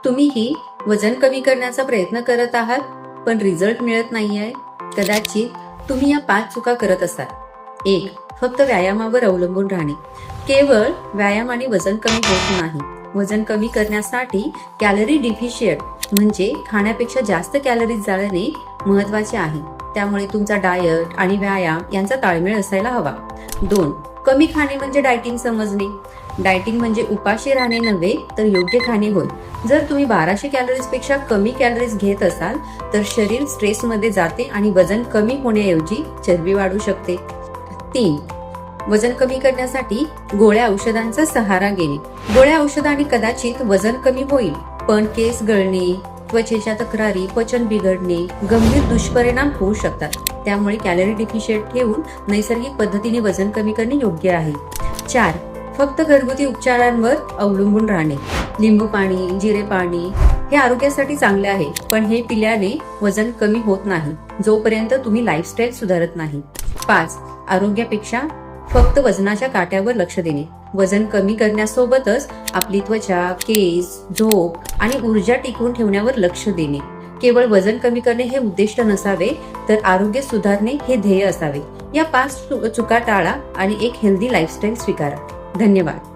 तुम्हीही वजन कमी करण्याचा प्रयत्न करत आहात पण रिझल्ट मिळत नाहीये. कदाचित तुम्ही या 5 चुका करत असाल. 1. फक्त व्यायामावर अवलंबून राहणे. केवळ व्यायामाने वजन कमी होत नाही. वजन कमी करण्यासाठी कॅलरी डिफिशियंट म्हणजे खाण्यापेक्षा जास्त कॅलरीज जाळणे महत्वाचे आहे. त्यामुळे तुमचा डाएट आणि व्यायाम यांचा ताळमेळ असायला हवा. 2. कमी खाणे म्हणजे डायटिंग समजणे. डायटिंग म्हणजे उपाशी राहणे नव्हे तर योग्य खाणे होय. जर तुम्ही 1200 कॅलरीज पेक्षा कमी कॅलरीज घेत असाल तर शरीर स्ट्रेसमध्ये जाते आणि वजन कमी होण्याऐवजी चरबी वाढू शकते. 3. वजन कमी करण्यासाठी गोळ्या औषधांचा सहारा घेणे. गोळ्या औषधांनी कदाचित वजन कमी होईल पण केस गळणे, त्वचेच्या तक्रारी, पचन बिघडणे, गंभीर दुष्परिणाम होऊ शकतात. त्यामुळे कॅलरी डिफिशियंट ठेवून नैसर्गिक पद्धतीने वजन कमी करणे योग्य आहे. 4. फक्त घरगुती उपचारांवर अवलंबून राहणे. लिंबू पाणी, जिरे पाणी हे आरोग्यासाठी चांगले आहे पण हे पिल्याने वजन कमी होत नाही जोपर्यंत तुम्ही लाईफस्टाईल सुधारत नाही. 5. आरोग्यापेक्षा फक्त वजनाच्या काट्यावर लक्ष देणे. वजन कमी करण्यासोबतच आपली त्वचा, केस, झोप आणि ऊर्जा टिकवून ठेवण्यावर लक्ष देणे. केवळ वजन कमी करणे हे उद्दिष्ट नसावे तर आरोग्य सुधारणे हे ध्येय असावे. या 5 चुका टाळा आणि एक हेल्दी लाईफस्टाईल स्वीकारा. धन्यवाद.